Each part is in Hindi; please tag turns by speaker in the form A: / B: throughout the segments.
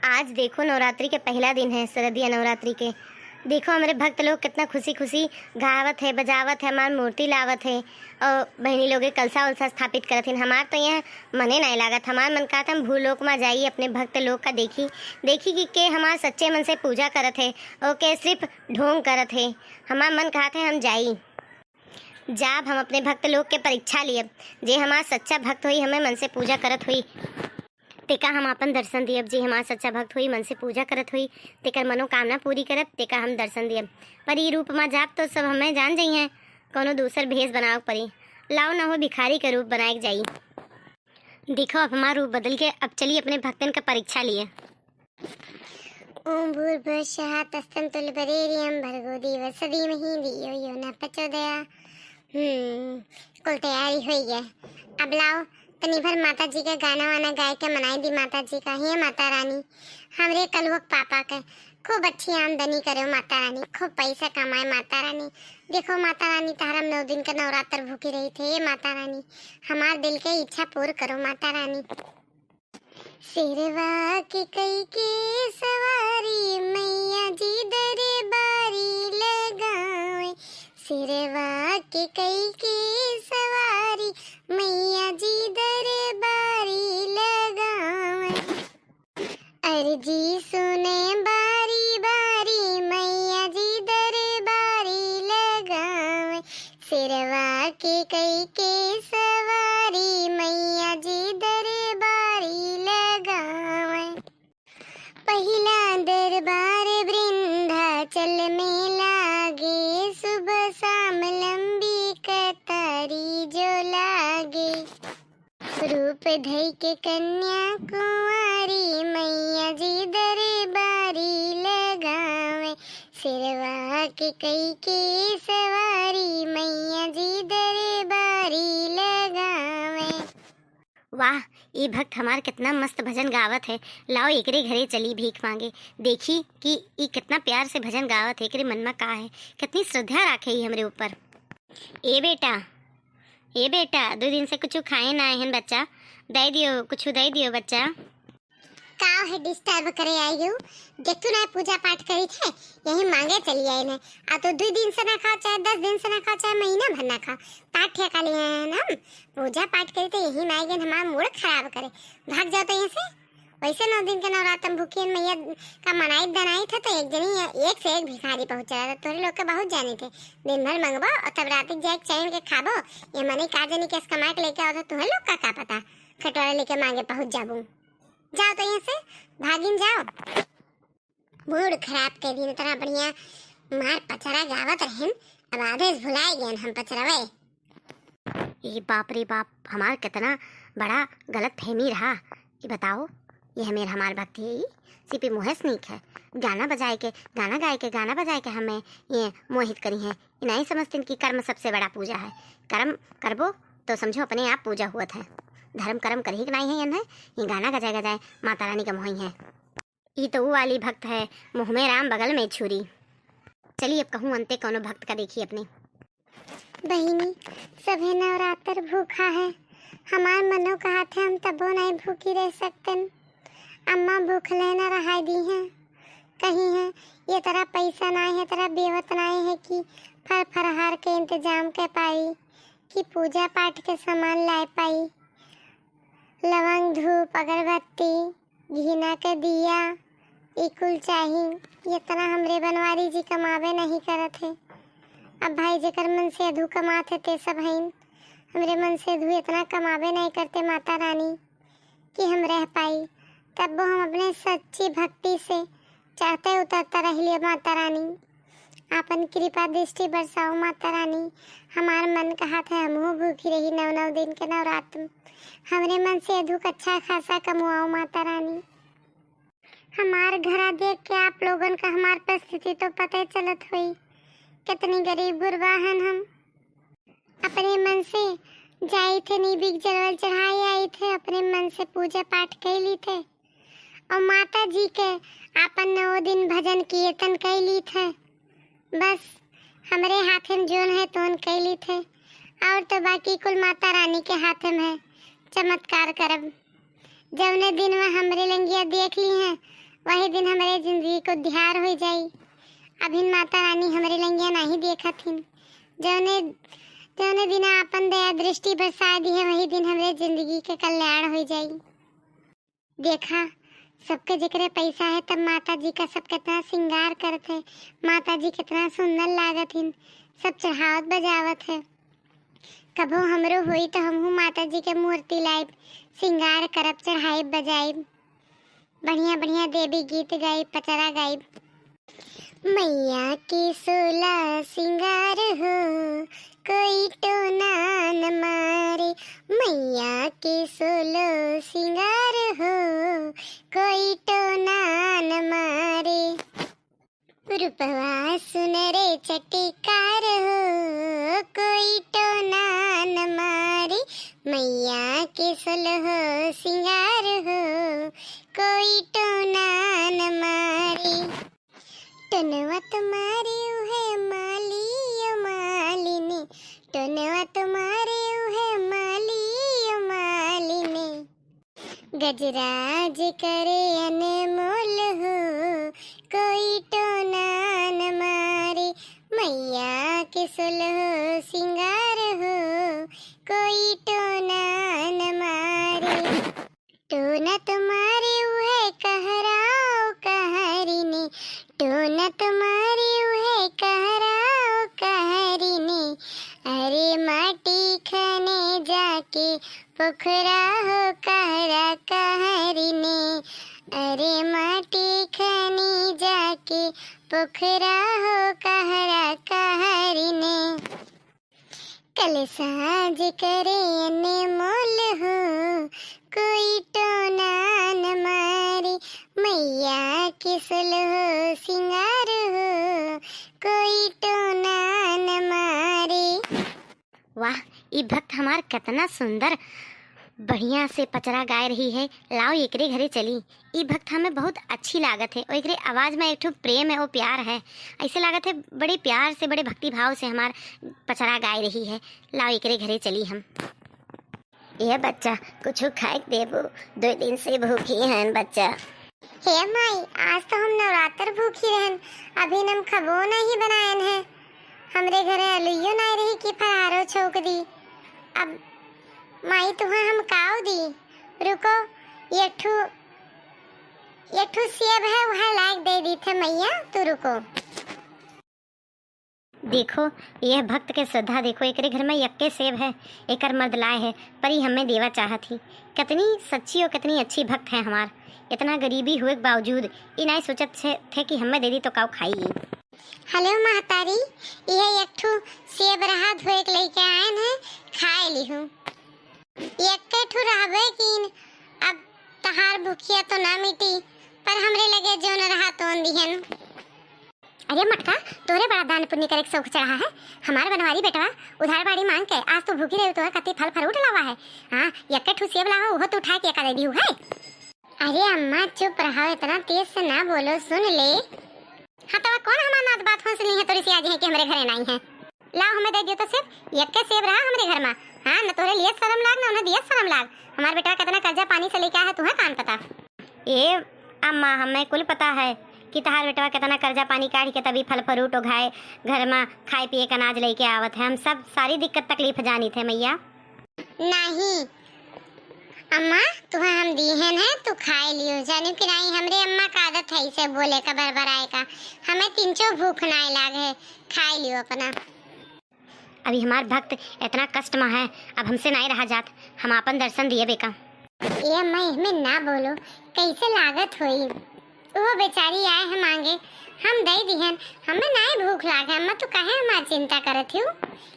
A: आज देखो नवरात्रि के पहला दिन है, शरदिया नवरात्रि के। देखो हमारे भक्त लोग कितना खुशी खुशी गावत है, बजावत है, हमार मूर्ति लावत है और बहनी लोग कलसा उलसा स्थापित करत हैं। हमार तो यहाँ मने नहीं लागत। हमार मन का हम भूलोक में जाई अपने भक्त लोग का देखी देखी कि के हमार सच्चे मन से पूजा करत है और के सिर्फ ढोंग करत है। हमार मन कहते हैं हम जाई जाब हम अपने भक्त लोग के परीक्षा लिए, जे हमार सच्चा भक्त हुई हमें मन से पूजा करत हुई तेका हम अपन दर्शन दियब। जी हमार सच्चा भक्त हुई मन से पूजा करत हुई तेकर मनोकामना पूरी करब तेका हम दर्शन दियब। पर ई रूप में जाब तो सब हमें जान जाई हैं, कोनो दूसर भेष बनाव पड़ी। लाओ ना हो भिखारी का रूप बनाए जाई। देखो अब हमारा रूप बदल के अब चलिए अपने भक्तन का परीक्षा लिए।
B: ओम भूर्भुवस्सुः तत्सवितुर्वरेण्यं भर्गो देवस्य धीमहि धियो यो न प्रचोदयात्। कुल तैयारी हो गया। अब लाओ तनी भर माता जी का गाना वाना गाय के मनाई दी माता जी का। हे माता रानी हमरे कलुक पापा के खूब अच्छी आमदनी करो माता रानी, खूब पैसा कमाए माता रानी। देखो माता रानी तारा 9 दिन का नवरात्र भूखी रही थे। माता रानी हमार दिल के इच्छा पूर्ण करो माता रानी। सिरवा के कई के सवारी मैया जी दरबारी लगावे, सिरवा के कई के सवारी मैया जी दरबारी लगावे। अर्जी सुने बारी बारी मैया जी दरबारी लगावे, सिरवा के कई के सवारी मैया जी दरबारी लगावे। पहिला दरबार वृंदाचल में लागे, सुबह शाम लंबी कतारी जो लागे। रूप धई के कन्या कुंवारी मैया जी दरबारी लगावे, सिरवा के कई के सवारी मैया जी दरबारी लगावे।
A: वाह ये भक्त हमार कितना मस्त भजन गावत है। लाओ एकरे घरे चली भीख मांगे, देखी कि ये कितना प्यार से भजन गावत है। एकरे मन में का है, कितनी श्रद्धा राखे ही हमरे ऊपर। ए बेटा 2 दिन से कुछ खाए ना है बच्चा, दे दियो कुछ दे दियो बच्चा।
B: काव है डिस्टर्ब करे आई हूँ। देखतू ना पूजा पाठ करी थे यही मांगे चली आई ने। आ तो 2 दिन से ना खाओ चाहे 10 दिन से ना खाओ चाहे महीना भर ना खाओ, पाठ ठेका लिए हैं ना। पूजा पाठ करी तो यही मांगे हमारा मूड खराब करे। भाग जाओ तो यहाँ से। वैसे 9 दिन के नवरात्र भूखी मैया का मनाई दनाई था तो एक जनी एक से एक भिखारी पहुंच रहा था। तोरे लोग के बहुत जाने थे, दिन भर मंगबो और तब रात जाए चैन के खाबो। ये मने का जनी केस कमा के लेके आओ तो तुम्हें लोग का पता खटोरा लेके मांगे पहुंच जाबू। जाओ तो यहाँ से भागिन जाओ। मूड खराब कर दी तरह बढ़िया मार पचरा गावत रहन। अब आदेश भुलाए गए हम पचरावे।
A: ये बाप रे बाप हमार कितना बड़ा गलत फहमी रहा। ये बताओ ये हमार भक्ति है सिर्फ मोहस नहीं है। गाना बजाए के गाना गाए के गाना बजाए के हमें ये मोहित करी है। नहीं समझते कि कर्म सबसे बड़ा पूजा है। कर्म करबो तो समझो अपने आप पूजा हुआ है। धर्म कर्म कर ही नहीं है ये गाना गजाए गजाए माता रानी का मोही है। ये तो वो वाली भक्त है मुँह में राम बगल में छुरी। चलिए अब कहूँ अंते कोनो भक्त का देखिए अपने।
B: बहिनी सभी नवरात्र भूखा है, हमार मनो कहा थे हम तबो नहीं भूखी रह सकते। अम्मा भूख लेना रहा दी है कहीं है ये तरह पैसा नहीं है, तरह बेवत नहीं है कि फर फरहार के इंतजाम कर पाई कि पूजा पाठ के सामान ला पाई। लवंग धूप अगरबत्ती घीना के दिया इकुल चाहिए। ये तरह हमरे बनवारी जी कमावे नहीं करत है। अब भाई जेकर मन से अधू कमाते ते सब हैं, हमरे मन से अधू इतना कमावे नहीं करते माता रानी कि हम रह पाई। तब वो हम अपने सच्ची भक्ति से चाहते उतरता रह लिए माता रानी। आपन कृपा दृष्टि बरसाओ माता रानी। हमार मन कहा था हम भूखी रही 9 दिन के नवरात्र। हमरे मन से अधूक अच्छा खासा कमुआओ माता रानी। हमार घरा देख के आप लोगन का हमार परिस्थिति तो पता ही चलत हुई कितनी गरीब गुरबा हैं हम। अपने मन से जाई थे नीबिक जलवल चढ़ाई आई थे, अपने मन से पूजा पाठ कैली थे और माता जी के आपन 9 दिन भजन कीर्तन कैली थे। बस हमरे हाथ में जोन है तोन कैली थे और तो बाकी कुल माता रानी के हाथ में है चमत्कार करब। जवने दिन में हमरे लंगिया देख ली हैं वही दिन हमारे जिंदगी को ध्यार हो जाई। अभी माता रानी हमारे लंगिया नहीं देखत हिन। जौने जौने दिन आपन दया दृष्टि बरसा दी है वही दिन हमारे जिंदगी के कल्याण हो जाई। देखा सबके जिक्र पैसा है तब माता जी का सब कितना श्रृंगार करते है। माता जी कितना सुंदर लागत हिन, सब चढ़ावत बजावत है। कभो हमरो होई तो हमहू माता जी के मूर्ति लाइब, श्रृंगार करब, चढ़ाइब, बजाइब, बढ़िया बढ़िया देवी गीत गाइब, पचरा गाइब। मैया की 16 श्रृंगार हो, कोई तो ना न मारे। मैया के 16 श्रृंगार हो, कोई तो ना न मारे। रूपवा सुनरे चटकार हो, कोई तो ना न मारे। मैया के 16 श्रृंगार हो, कोई तो ना न मारे। टनवा तुम्हारे है माली ओ मालिनी, टनवा तुम्हारे है माली ओ मालिनी। गजराज करे अनमोल हो, कोई तो ना न मारे। मैया के 16 श्रृंगार हो, कोई तो ना न मारे। टोना तुम्हारे है कहराओ कहरिनी, टोना तुम्हारे है कहराओ कहरिनी। अरे माटी खने जाके पोखरा हो कहरा कहरिनी। अरे माटी खनी जाके पोखरा हो कहरा कहरिनी। कल साज करे अनमोल हो, कोई तो ना न मारे। मैया के 16 श्रृंगार हो, कोई तो ना न मारे।
A: वाह, ये भक्त हमार कितना सुंदर बढ़िया से पचरा गाय रही है। लाओ एकरे घरे चली। ये भक्त हमें बहुत अच्छी लागत है और एकरे आवाज़ में एक ठो प्रेम है, वो प्यार है। ऐसे लागत है बड़े प्यार से, बड़े भक्ति भाव से हमार पचरा गाय रही है। लाओ एकरे घरे चली हम। ये बच्चा कुछ खाए देबो, 2 दिन से भूखी हैं बच्चा।
B: हे माई, आज तो हम नवरात्र भूखी रहन, अभी नम खबो नहीं बनायन है। हमरे घरे अलुइयो नहीं रही कि फरारो छोक दी। अब माई तुहा हम काव दी। रुको, ये ठू सेब है वह लायक दे दी थे मैया, तू रुको।
A: देखो यह भक्त के श्रद्धा देखो, एकरे घर में यक्के सेब है, एकर मर्द लाए है पर ही हमें देवा चाहत ही। कितनी सच्ची और कितनी अच्छी भक्त है हमार। इतना गरीबी हुए के बावजूद ये नहीं सोचत थे कि हमें दे दी तो काव खाई।
B: हेलो महतारी, यह एक ठू सेब रहा धोए के लेके आयन है, खाए ली हूँ। यक्के ठू रहबे कीन, अब तहार भूखिया तो ना मिटी, पर हमरे लगे जो न रहा तो दिहन।
A: अरे मटका, तोरे बड़ा दान पुण्य करे शौक चढ़ा है। हमारे बनवारी बेटवा उधार बाड़ी मांग के आज तो भूखी रही, तो कति फल फ्रूट लावा है। हाँ, यक्के ठू सेब लावा, वो तो उठा के एका दे दी है।
B: अरे अम्मा चुप रहो, इतना तेज से ना बोलो, सुन ले।
A: हाँ तो कौन हमारा बात हो सुनी है तोरी से आज है कि हमारे घरे नहीं है। लाओ हमें दे दियो तो सेब, यक्के सेब रहा हमारे घर में। हाँ, न तोरे लिए शर्म लाग, न उन्हें दिया शर्म लाग। हमारे बेटा कितना कर्जा पानी से लेके आया है, तुम्हें कान पता? ये अम्मा हमें कुल पता है कि तहार बेटवा कितना कर्जा पानी काढ़ के तभी फल फ्रूट उगाए घर में खाए पिए का अनाज लेके आवत है। हम सब सारी दिक्कत तकलीफ जानी थे मैया।
B: नहीं अम्मा, तुम्हें हम दीहन है, तू खाए लियो। जानी कि नहीं, हमरे अम्मा का आदत है इसे बोले का, बरबराए का। हमें तिनचो भूख नहीं लाग है, खाए लियो अपना।
A: अभी हमार भक्त इतना कष्ट में है, अब हमसे नहीं रहा जात। हम अपन दर्शन दिए बेका।
B: ये अम्मा इसमें ना बोलो, कैसे लागत हुई। वो बेचारी आए है मांगे, हम दे दिहन। हमें नहीं भूख लागे अम्मा, तू काहे हमार चिंता करत हूँ,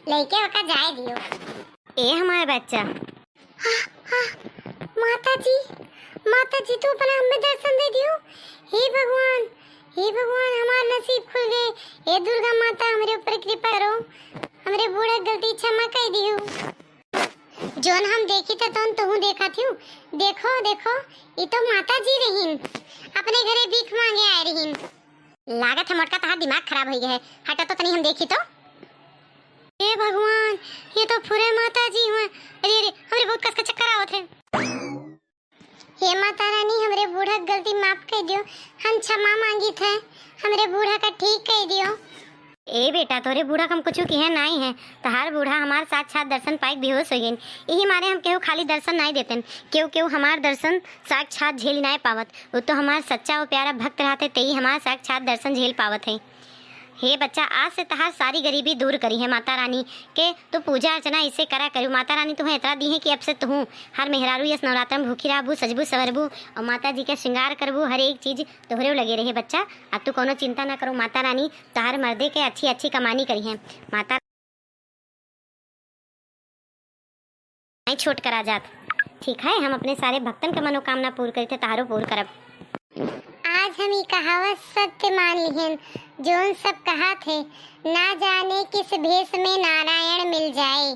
B: लेके ओका जाए दियो।
A: ए हमारे बच्चा।
B: माता जी तू अपना हमें दर्शन दे दियो। हे भगवान हमारा नसीब खुल गए। हे दुर्गा माता हमारे ऊपर कृपा करो, हमरे बूढ़ा गलती क्षमा कर दियो। जोन हम देखी था तो देखा थी। देखो ये तो माता जी रहीन, अपने घरे भीख मांगे आए रहीन।
A: लागत है मोटका तहार दिमाग खराब हो गया है। हटा तो तनी हम देखी तो।
B: हे भगवान, ये तो पूरे माता जी हुए। अरे हमरे बहुत कस का चक्कर आवत है। हे माता रानी हमरे बूढ़ा के गलती माफ कर दियो, हम क्षमा मांगी थे, हमरे बूढ़ा का ठीक कर दियो।
A: ए बेटा तोरे बूढ़ा हम कुछ किए नहीं है, तहार बूढ़ा हमार साक्षात दर्शन पाई बेहोश हो गए। यही मारे हम केहू खाली दर्शन नहीं देते, केहू केहू हमार दर्शन साक्षात झेल नहीं पावत। वो तो हमार सच्चा और प्यारा भक्त रहते ते ही हमार साक्षात दर्शन झेल पावत है। हे बच्चा आज से तहार सारी गरीबी दूर करी है माता रानी के तो पूजा अर्चना इसे करा करू। माता रानी तुम्हें इतना दी है कि अब से तू हर मेहरारू यस नवरात्र में भूखी रहबू, सजबू सवरबू और माता जी का श्रृंगार करबू, हर एक चीज तोहरे लगे रहे बच्चा। अब तू कोनो चिंता ना करो, माता रानी तहार मर्दे के अच्छी अच्छी कमानी करी है। माता नहीं छोट करा जात। ठीक है, हम अपने सारे भक्तन का मनोकामना पूर्ण करी थे, तहारो पूर्ण करब।
B: आज हम ये कहावत सत्य मान लिहन, जोन सब कहा थे, ना जाने किस भेष में नारायण मिल जाए।